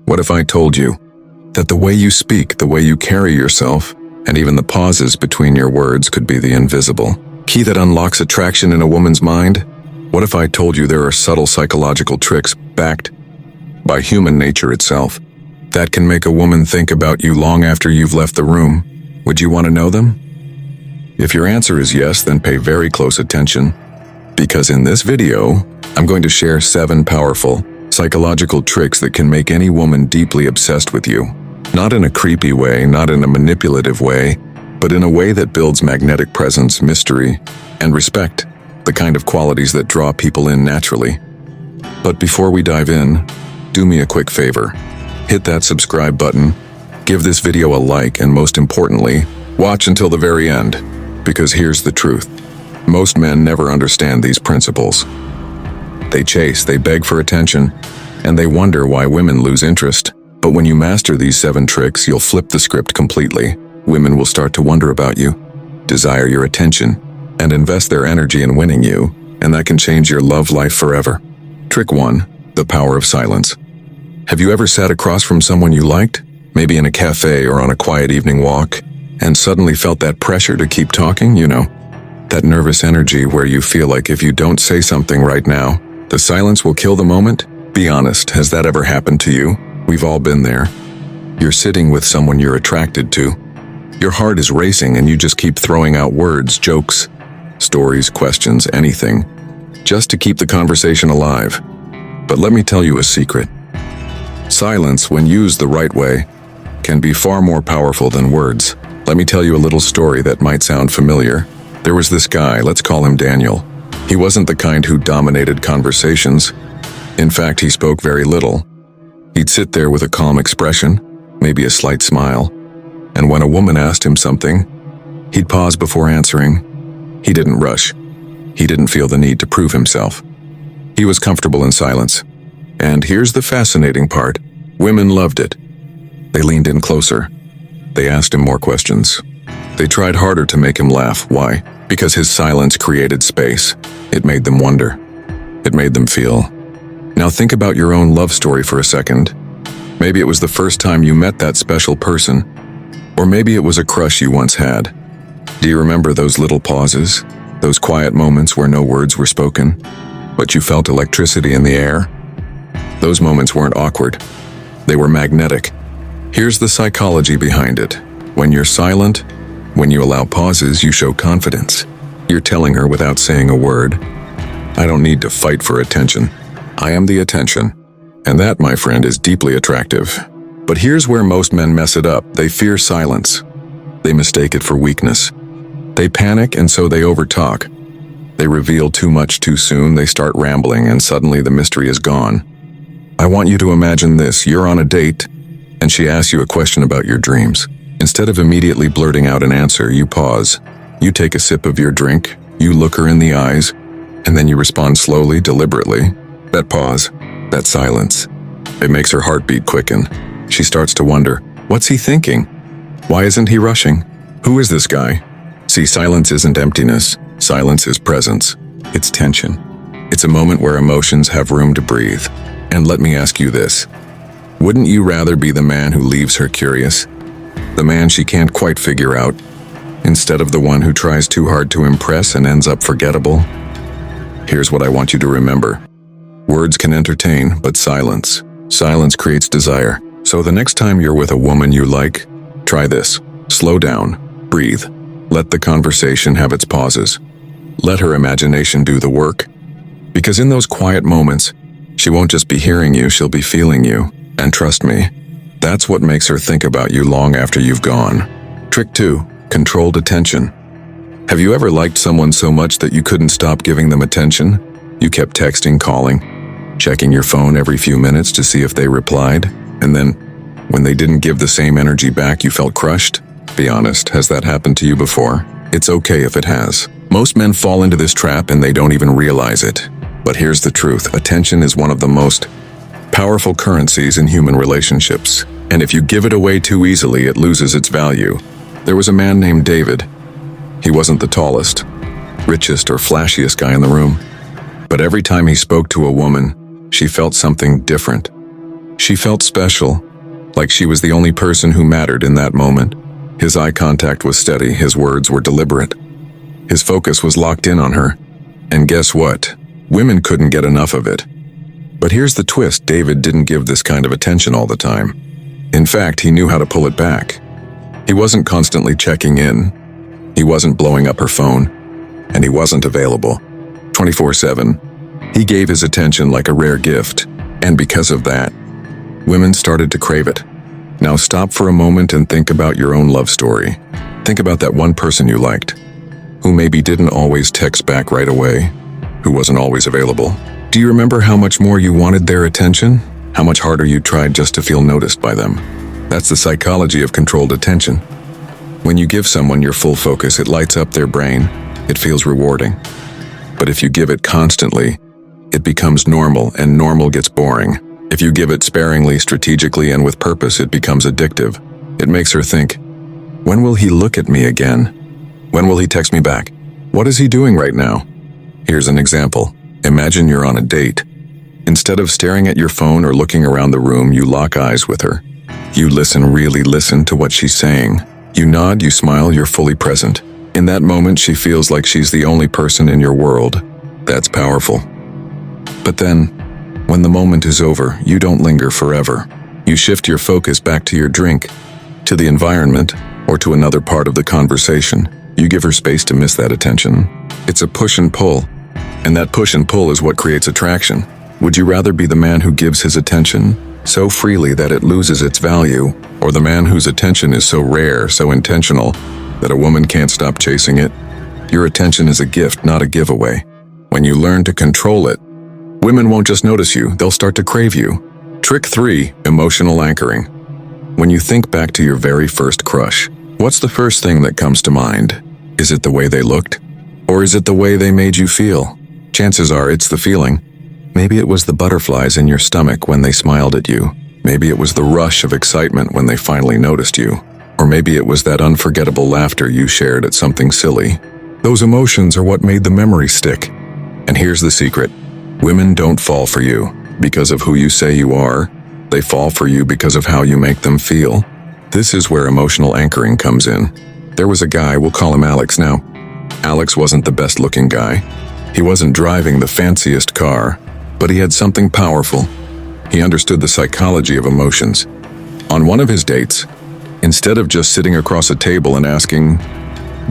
What if I told you that the way you speak, the way you carry yourself, and even the pauses between your words could be the invisible key that unlocks attraction in a woman's mind? What if I told you there are subtle psychological tricks backed by human nature itself that can make a woman think about you long after you've left the room? Would you want to know them? If your answer is yes, then pay very close attention, because in this video, I'm going to share 7 powerful psychological tricks that can make any woman deeply obsessed with you. Not in a creepy way, not in a manipulative way, but in a way that builds magnetic presence, mystery, and respect, the kind of qualities that draw people in naturally. But before we dive in, do me a quick favor. Hit that subscribe button, give this video a like, and most importantly, watch until the very end, because here's the truth. Most men never understand these principles. They chase, they beg for attention, and they wonder why women lose interest. But when you master these 7 tricks, you'll flip the script completely. Women will start to wonder about you, desire your attention, and invest their energy in winning you, and that can change your love life forever. Trick 1, the power of silence. Have you ever sat across from someone you liked, maybe in a cafe or on a quiet evening walk, and suddenly felt that pressure to keep talking? You know, that nervous energy where you feel like if you don't say something right now, the silence will kill the moment? Be honest, has that ever happened to you? We've all been there. You're sitting with someone you're attracted to. Your heart is racing and you just keep throwing out words, jokes, stories, questions, anything, just to keep the conversation alive. But let me tell you a secret. Silence, when used the right way, can be far more powerful than words. Let me tell you a little story that might sound familiar. There was this guy, let's call him Daniel. He wasn't the kind who dominated conversations. In fact, he spoke very little. He'd sit there with a calm expression, maybe a slight smile, and when a woman asked him something, he'd pause before answering. He didn't rush. He didn't feel the need to prove himself. He was comfortable in silence. And here's the fascinating part. Women loved it. They leaned in closer. They asked him more questions. They tried harder to make him laugh. Why? Because his silence created space. It made them wonder. It made them feel. Now think about your own love story for a second. Maybe it was the first time you met that special person, or maybe it was a crush you once had. Do you remember those little pauses, those quiet moments where no words were spoken, but you felt electricity in the air? Those moments weren't awkward. They were magnetic. Here's the psychology behind it. When you're silent, when you allow pauses, you show confidence. You're telling her without saying a word, I don't need to fight for attention. I am the attention. And that, my friend, is deeply attractive. But here's where most men mess it up. They fear silence. They mistake it for weakness. They panic, and so they overtalk. They reveal too much too soon, they start rambling, and suddenly the mystery is gone. I want you to imagine this. You're on a date, and she asks you a question about your dreams. Instead of immediately blurting out an answer, you pause. You take a sip of your drink, you look her in the eyes, and then you respond slowly, deliberately. That pause, that silence, it makes her heartbeat quicken. She starts to wonder, what's he thinking? Why isn't he rushing? Who is this guy? See, silence isn't emptiness. Silence is presence. It's tension. It's a moment where emotions have room to breathe. And let me ask you this. Wouldn't you rather be the man who leaves her curious? The man she can't quite figure out, instead of the one who tries too hard to impress and ends up forgettable? Here's what I want you to remember. Words can entertain, but silence creates desire. So the next time you're with a woman you like, try this. Slow down, breathe. Let the conversation have its pauses. Let her imagination do the work. Because in those quiet moments, she won't just be hearing you, she'll be feeling you. And trust me, that's what makes her think about you long after you've gone. Trick 2, controlled attention. Have you ever liked someone so much that you couldn't stop giving them attention? You kept texting, calling, checking your phone every few minutes to see if they replied, and then, when they didn't give the same energy back, you felt crushed? Be honest, has that happened to you before? It's okay if it has. Most men fall into this trap and they don't even realize it. But here's the truth. Attention is one of the most powerful currencies in human relationships. And if you give it away too easily, it loses its value. There was a man named David. He wasn't the tallest, richest, or flashiest guy in the room. But every time he spoke to a woman, she felt something different. She felt special, like she was the only person who mattered in that moment. His eye contact was steady, his words were deliberate. His focus was locked in on her. And guess what? Women couldn't get enough of it. But here's the twist, David didn't give this kind of attention all the time. In fact, he knew how to pull it back. He wasn't constantly checking in. He wasn't blowing up her phone. And he wasn't available 24/7. He gave his attention like a rare gift. And because of that, women started to crave it. Now stop for a moment and think about your own love story. Think about that one person you liked, who maybe didn't always text back right away, who wasn't always available. Do you remember how much more you wanted their attention? How much harder you tried just to feel noticed by them? That's the psychology of controlled attention. When you give someone your full focus, it lights up their brain. It feels rewarding. But if you give it constantly, it becomes normal, and normal gets boring. If you give it sparingly, strategically, and with purpose, it becomes addictive. It makes her think, when will he look at me again? When will he text me back? What is he doing right now? Here's an example. Imagine you're on a date. Instead of staring at your phone or looking around the room, you lock eyes with her. You really listen to what she's saying. You nod, you smile, you're fully present. In that moment, she feels like she's the only person in your world. That's powerful. But then, when the moment is over, you don't linger forever. You shift your focus back to your drink, to the environment, or to another part of the conversation. You give her space to miss that attention. It's a push and pull, and that push and pull is what creates attraction. Would you rather be the man who gives his attention so freely that it loses its value, or the man whose attention is so rare, so intentional, that a woman can't stop chasing it? Your attention is a gift, not a giveaway. When you learn to control it, women won't just notice you, they'll start to crave you. Trick 3, emotional anchoring. When you think back to your very first crush, what's the first thing that comes to mind? Is it the way they looked? Or is it the way they made you feel? Chances are it's the feeling. Maybe it was the butterflies in your stomach when they smiled at you. Maybe it was the rush of excitement when they finally noticed you. Or maybe it was that unforgettable laughter you shared at something silly. Those emotions are what made the memory stick. And here's the secret. Women don't fall for you because of who you say you are. They fall for you because of how you make them feel. This is where emotional anchoring comes in. There was a guy, we'll call him Alex now. Alex wasn't the best-looking guy. He wasn't driving the fanciest car, but he had something powerful. He understood the psychology of emotions. On one of his dates, instead of just sitting across a table and asking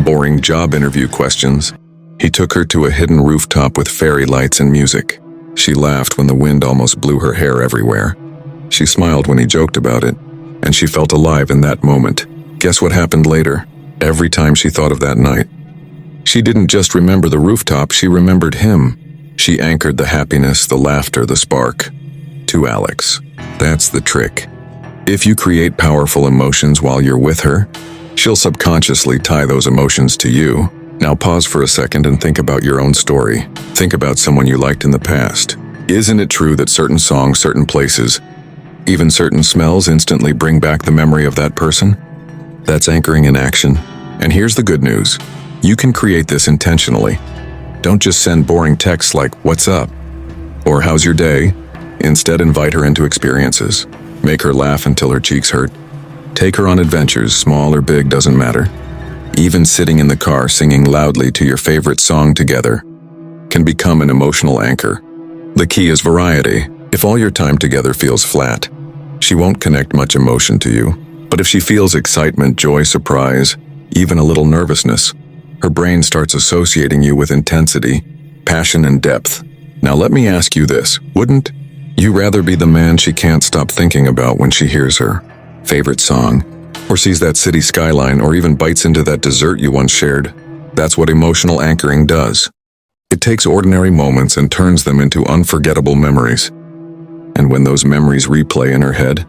boring job interview questions, he took her to a hidden rooftop with fairy lights and music. She laughed when the wind almost blew her hair everywhere. She smiled when he joked about it, and she felt alive in that moment. Guess what happened later? Every time she thought of that night, she didn't just remember the rooftop, she remembered him. She anchored the happiness, the laughter, the spark to Alex. That's the trick. If you create powerful emotions while you're with her, she'll subconsciously tie those emotions to you. Now pause for a second and think about your own story. Think about someone you liked in the past. Isn't it true that certain songs, certain places, even certain smells instantly bring back the memory of that person? That's anchoring in action. And here's the good news. You can create this intentionally. Don't just send boring texts like, "What's up?" or "How's your day?" Instead, invite her into experiences. Make her laugh until her cheeks hurt. Take her on adventures, small or big, doesn't matter. Even sitting in the car singing loudly to your favorite song together can become an emotional anchor. The key is variety. If all your time together feels flat, she won't connect much emotion to you. But if she feels excitement, joy, surprise, even a little nervousness, her brain starts associating you with intensity, passion, and depth. Now let me ask you this. Wouldn't you rather be the man she can't stop thinking about when she hears her favorite song, or sees that city skyline, or even bites into that dessert you once shared? That's what emotional anchoring does. It takes ordinary moments and turns them into unforgettable memories. And when those memories replay in her head,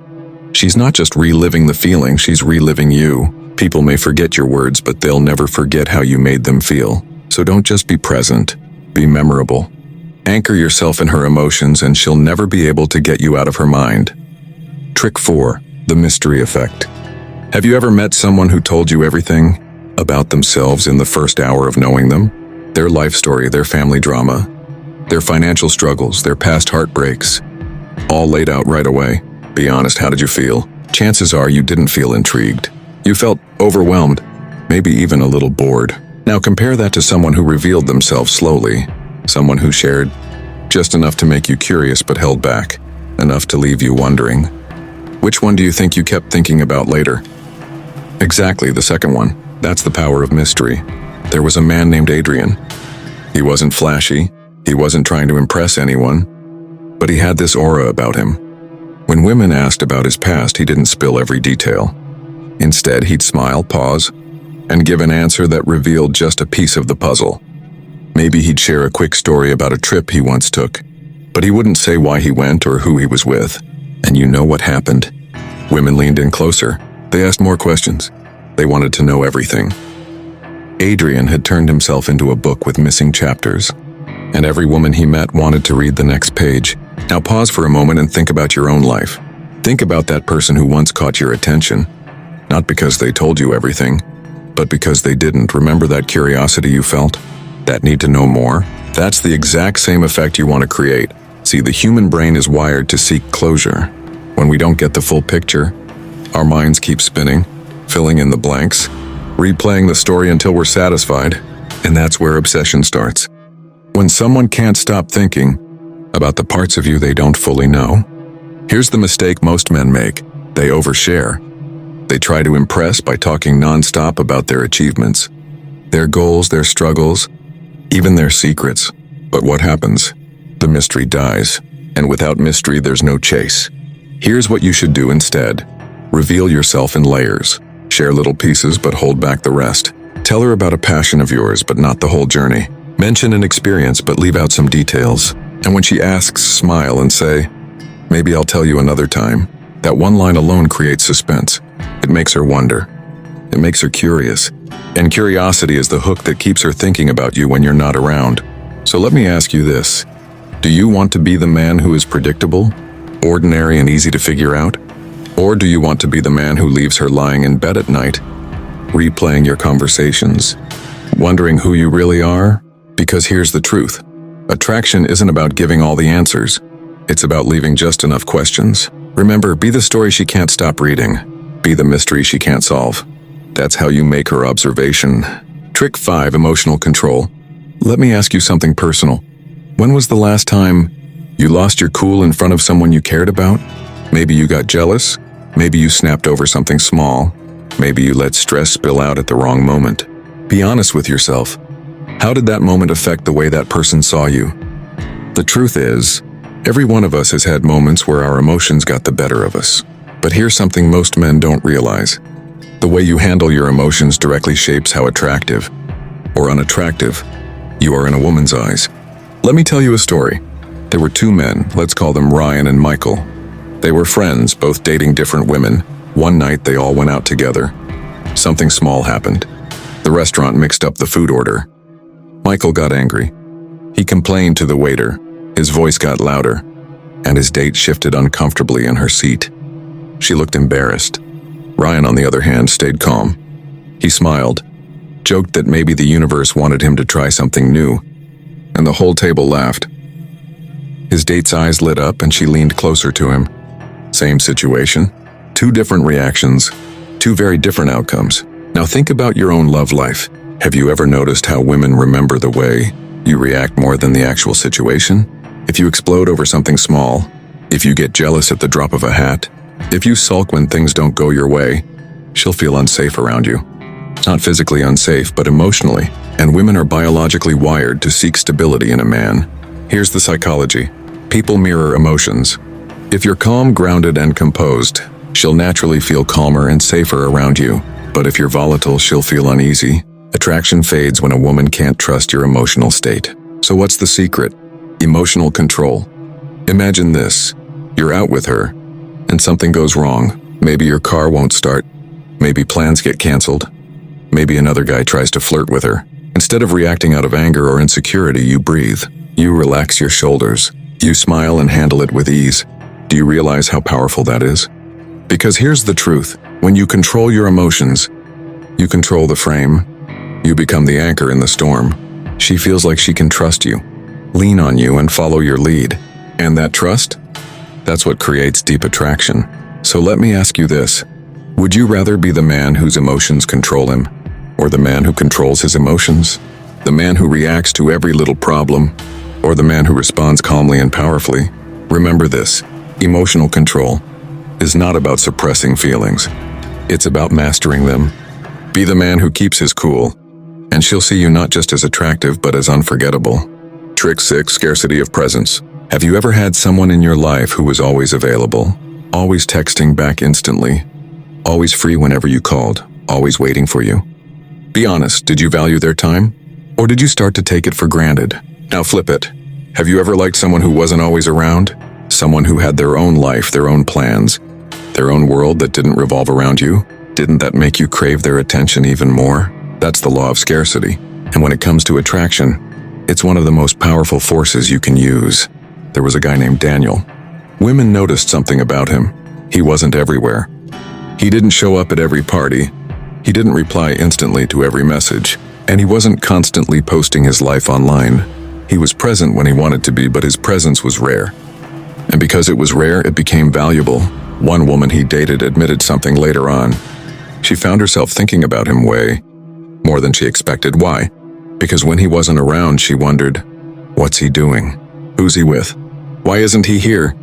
she's not just reliving the feeling, she's reliving you. People may forget your words, but they'll never forget how you made them feel. So don't just be present, be memorable. Anchor yourself in her emotions and she'll never be able to get you out of her mind. Trick 4, the mystery effect. Have you ever met someone who told you everything about themselves in the first hour of knowing them? Their life story, their family drama, their financial struggles, their past heartbreaks, all laid out right away. Be honest, how did you feel? Chances are you didn't feel intrigued. You felt overwhelmed, maybe even a little bored. Now compare that to someone who revealed themselves slowly, someone who shared just enough to make you curious but held back, enough to leave you wondering. Which one do you think you kept thinking about later? Exactly, the second one. That's the power of mystery. There was a man named Adrian. He wasn't flashy, he wasn't trying to impress anyone, but he had this aura about him. When women asked about his past, he didn't spill every detail. Instead, he'd smile, pause, and give an answer that revealed just a piece of the puzzle. Maybe he'd share a quick story about a trip he once took, but he wouldn't say why he went or who he was with. And you know what happened? Women leaned in closer. They asked more questions. They wanted to know everything. Adrian had turned himself into a book with missing chapters, and every woman he met wanted to read the next page. Now pause for a moment and think about your own life. Think about that person who once caught your attention, not because they told you everything, but because they didn't. Remember that curiosity you felt? That need to know more? That's the exact same effect you want to create. See, the human brain is wired to seek closure. When we don't get the full picture, our minds keep spinning, filling in the blanks, replaying the story until we're satisfied, and that's where obsession starts. When someone can't stop thinking about the parts of you they don't fully know, here's the mistake most men make. They overshare. They try to impress by talking nonstop about their achievements, their goals, their struggles, even their secrets. But what happens? The mystery dies, and without mystery there's no chase. Here's what you should do instead. Reveal yourself in layers. Share little pieces but hold back the rest. Tell her about a passion of yours but not the whole journey. Mention an experience but leave out some details. And when she asks, smile and say, "Maybe I'll tell you another time." That one line alone creates suspense. It makes her wonder. It makes her curious. And curiosity is the hook that keeps her thinking about you when you're not around. So let me ask you this. Do you want to be the man who is predictable, ordinary and easy to figure out? Or do you want to be the man who leaves her lying in bed at night, replaying your conversations, wondering who you really are? Because here's the truth. Attraction isn't about giving all the answers. It's about leaving just enough questions. Remember, be the story she can't stop reading. Be the mystery she can't solve. That's how you make her observation. Trick 5, emotional control. Let me ask you something personal. When was the last time you lost your cool in front of someone you cared about? Maybe you got jealous. Maybe you snapped over something small. Maybe you let stress spill out at the wrong moment. Be honest with yourself. How did that moment affect the way that person saw you? The truth is, every one of us has had moments where our emotions got the better of us. But here's something most men don't realize. The way you handle your emotions directly shapes how attractive or unattractive you are in a woman's eyes. Let me tell you a story. There were two men, let's call them Ryan and Michael. They were friends, both dating different women. One night they all went out together. Something small happened. The restaurant mixed up the food order. Michael got angry. He complained to the waiter. His voice got louder, and his date shifted uncomfortably in her seat. She looked embarrassed. Ryan, on the other hand, stayed calm. He smiled, joked that maybe the universe wanted him to try something new, and the whole table laughed. His date's eyes lit up and she leaned closer to him. Same situation, two different reactions, two very different outcomes. Now think about your own love life. Have you ever noticed how women remember the way you react more than the actual situation? If you explode over something small, if you get jealous at the drop of a hat, if you sulk when things don't go your way, she'll feel unsafe around you. Not physically unsafe, but emotionally. And women are biologically wired to seek stability in a man. Here's the psychology. People mirror emotions. If you're calm, grounded, and composed, she'll naturally feel calmer and safer around you. But if you're volatile, she'll feel uneasy. Attraction fades when a woman can't trust your emotional state. So what's the secret? Emotional control. Imagine this. You're out with her, and something goes wrong. Maybe your car won't start. Maybe plans get canceled. Maybe another guy tries to flirt with her. Instead of reacting out of anger or insecurity, you breathe. You relax your shoulders. You smile and handle it with ease. Do you realize how powerful that is? Because here's the truth. When you control your emotions, you control the frame. You become the anchor in the storm. She feels like she can trust you, lean on you, and follow your lead. And that trust? That's what creates deep attraction. So let me ask you this. Would you rather be the man whose emotions control him, or the man who controls his emotions? The man who reacts to every little problem, or the man who responds calmly and powerfully? Remember this, emotional control is not about suppressing feelings. It's about mastering them. Be the man who keeps his cool, and she'll see you not just as attractive but as unforgettable. Trick 6, scarcity of presence. Have you ever had someone in your life who was always available, always texting back instantly, always free whenever you called, always waiting for you? Be honest, did you value their time? Or did you start to take it for granted? Now flip it. Have you ever liked someone who wasn't always around? Someone who had their own life, their own plans, their own world that didn't revolve around you? Didn't that make you crave their attention even more? That's the law of scarcity. And when it comes to attraction, it's one of the most powerful forces you can use. There was a guy named Daniel. Women noticed something about him. He wasn't everywhere. He didn't show up at every party. He didn't reply instantly to every message. And he wasn't constantly posting his life online. He was present when he wanted to be, but his presence was rare. And because it was rare, it became valuable. One woman he dated admitted something later on. She found herself thinking about him way more than she expected. Why? Because when he wasn't around, she wondered, what's he doing? Who's he with? Why isn't he here?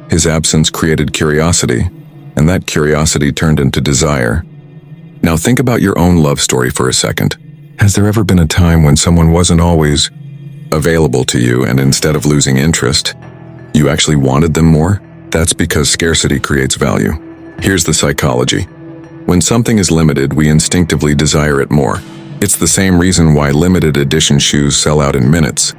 His absence created curiosity, and that curiosity turned into desire. Now think about your own love story for a second. Has there ever been a time when someone wasn't always available to you, and instead of losing interest, you actually wanted them more? That's because scarcity creates value. Here's the psychology. When something is limited, we instinctively desire it more. It's the same reason why limited edition shoes sell out in minutes,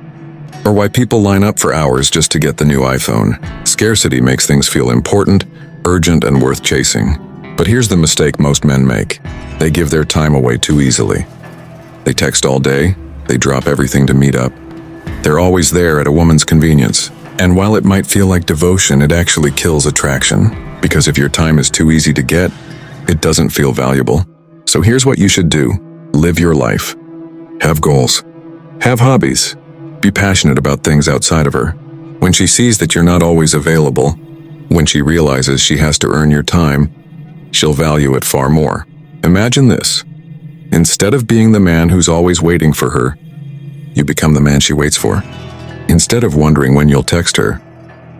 or why people line up for hours just to get the new iPhone. Scarcity makes things feel important, urgent, and worth chasing. But here's the mistake most men make. They give their time away too easily. They text all day, they drop everything to meet up. They're always there at a woman's convenience. And while it might feel like devotion, it actually kills attraction. Because if your time is too easy to get, it doesn't feel valuable. So here's what you should do. Live your life. Have goals. Have hobbies. Be passionate about things outside of her. When she sees that you're not always available, when she realizes she has to earn your time, she'll value it far more. Imagine this. Instead of being the man who's always waiting for her, you become the man she waits for. Instead of wondering when you'll text her,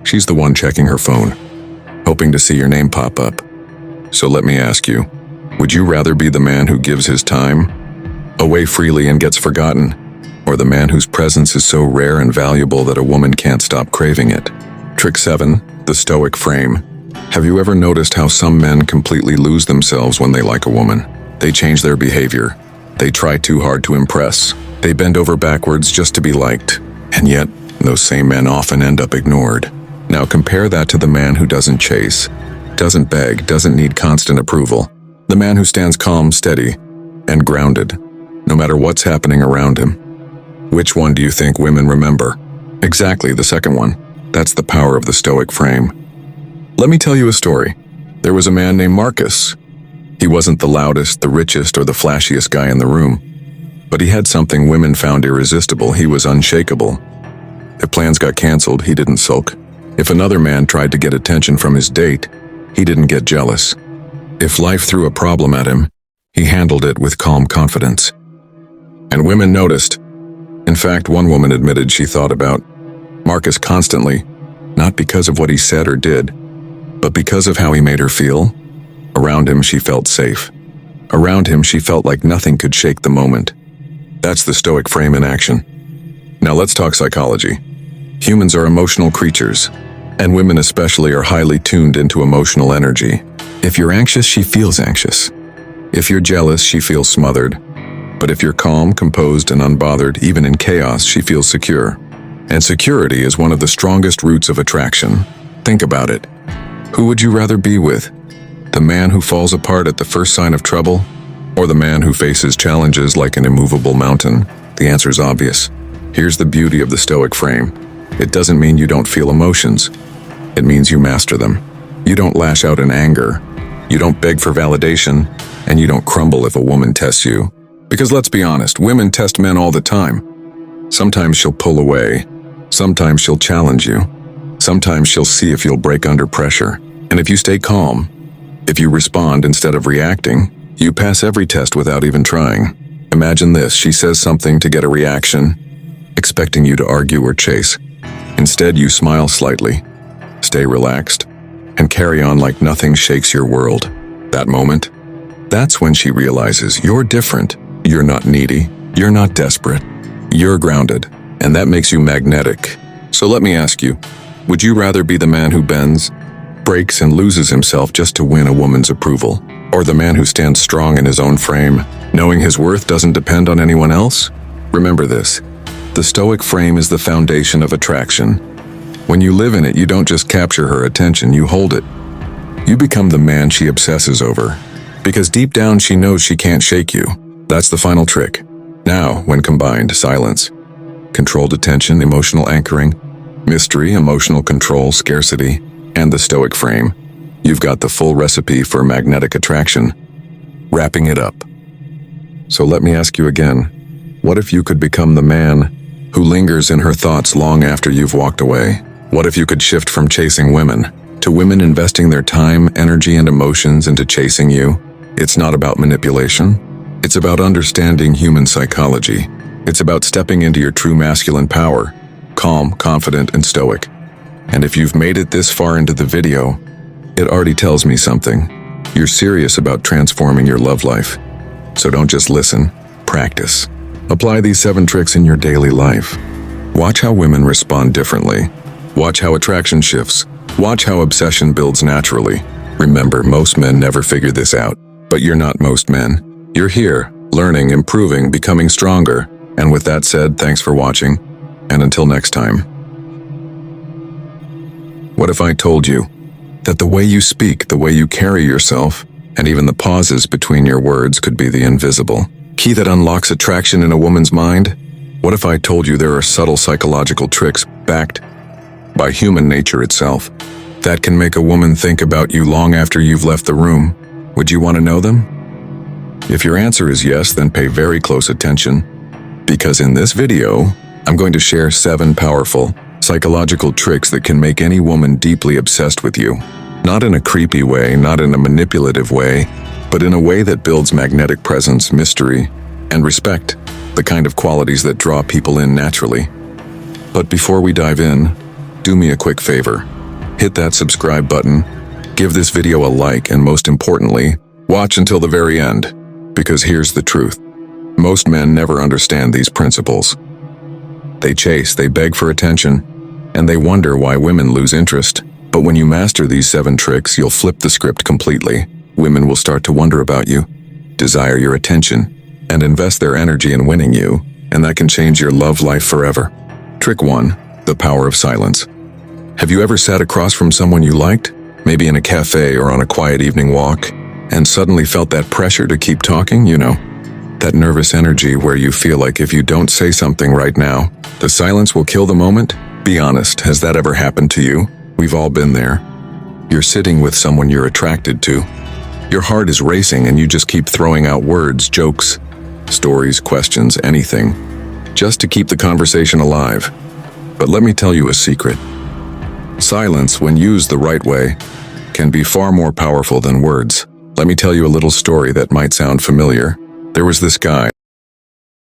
she's the one checking her phone, hoping to see your name pop up. So let me ask you, would you rather be the man who gives his time away freely and gets forgotten, or the man whose presence is so rare and valuable that a woman can't stop craving it? Trick 7, the Stoic frame. Have you ever noticed how some men completely lose themselves when they like a woman? They change their behavior. They try too hard to impress. They bend over backwards just to be liked. And yet, those same men often end up ignored. Now compare that to the man who doesn't chase, doesn't beg, doesn't need constant approval. The man who stands calm, steady, and grounded, no matter what's happening around him. Which one do you think women remember? Exactly, the second one. That's the power of the Stoic frame. Let me tell you a story. There was a man named Marcus. He wasn't the loudest, the richest, or the flashiest guy in the room. But he had something women found irresistible. He was unshakable. If plans got canceled, he didn't sulk. If another man tried to get attention from his date, he didn't get jealous. If life threw a problem at him, he handled it with calm confidence. And women noticed. In fact, one woman admitted she thought about Marcus constantly, not because of what he said or did, but because of how he made her feel. Around him, she felt safe. Around him, she felt like nothing could shake the moment. That's the Stoic frame in action. Now let's talk psychology. Humans are emotional creatures, and women especially are highly tuned into emotional energy. If you're anxious, she feels anxious. If you're jealous, she feels smothered. But if you're calm, composed, and unbothered, even in chaos, she feels secure. And security is one of the strongest roots of attraction. Think about it. Who would you rather be with? The man who falls apart at the first sign of trouble? Or the man who faces challenges like an immovable mountain? The answer's obvious. Here's the beauty of the Stoic frame. It doesn't mean you don't feel emotions. It means you master them. You don't lash out in anger. You don't beg for validation. And you don't crumble if a woman tests you. Because let's be honest, women test men all the time. Sometimes she'll pull away. Sometimes she'll challenge you. Sometimes she'll see if you'll break under pressure. And if you stay calm, if you respond instead of reacting, you pass every test without even trying. Imagine this, she says something to get a reaction, expecting you to argue or chase. Instead, you smile slightly, stay relaxed, and carry on like nothing shakes your world. That moment, that's when she realizes you're different. You're not needy, you're not desperate, you're grounded, and that makes you magnetic. So let me ask you, would you rather be the man who bends, breaks, and loses himself just to win a woman's approval? Or the man who stands strong in his own frame, knowing his worth doesn't depend on anyone else? Remember this, the Stoic frame is the foundation of attraction. When you live in it, you don't just capture her attention, you hold it. You become the man she obsesses over, because deep down she knows she can't shake you. That's the final trick. Now, when combined, silence, controlled attention, emotional anchoring, mystery, emotional control, scarcity, and the Stoic frame, you've got the full recipe for magnetic attraction. Wrapping it up. So let me ask you again, what if you could become the man who lingers in her thoughts long after you've walked away? What if you could shift from chasing women to women investing their time, energy, and emotions into chasing you? It's not about manipulation. It's about understanding human psychology. It's about stepping into your true masculine power, calm, confident, and stoic. And if you've made it this far into the video, it already tells me something. You're serious about transforming your love life. So don't just listen, practice. Apply these 7 tricks in your daily life. Watch how women respond differently. Watch how attraction shifts. Watch how obsession builds naturally. Remember, most men never figure this out. But you're not most men. You're here, learning, improving, becoming stronger. And with that said, thanks for watching. And until next time. What if I told you that the way you speak, the way you carry yourself, and even the pauses between your words could be the invisible key that unlocks attraction in a woman's mind? What if I told you there are subtle psychological tricks backed by human nature itself that can make a woman think about you long after you've left the room? Would you want to know them? If your answer is yes, then pay very close attention, because in this video, I'm going to share 7 powerful psychological tricks that can make any woman deeply obsessed with you. Not in a creepy way, not in a manipulative way, but in a way that builds magnetic presence, mystery, and respect, the kind of qualities that draw people in naturally. But before we dive in, do me a quick favor. Hit that subscribe button, give this video a like, and most importantly, watch until the very end, because here's the truth. Most men never understand these principles. They chase, they beg for attention, and they wonder why women lose interest. But when you master these 7 tricks, you'll flip the script completely. Women will start to wonder about you, desire your attention, and invest their energy in winning you, and that can change your love life forever. Trick 1, the power of silence. Have you ever sat across from someone you liked, maybe in a cafe or on a quiet evening walk, and suddenly felt that pressure to keep talking, that nervous energy where you feel like if you don't say something right now, the silence will kill the moment? Be honest, has that ever happened to you? We've all been there. You're sitting with someone you're attracted to. Your heart is racing and you just keep throwing out words, jokes, stories, questions, anything, just to keep the conversation alive. But let me tell you a secret. Silence, when used the right way, can be far more powerful than words. Let me tell you a little story that might sound familiar. There was this guy.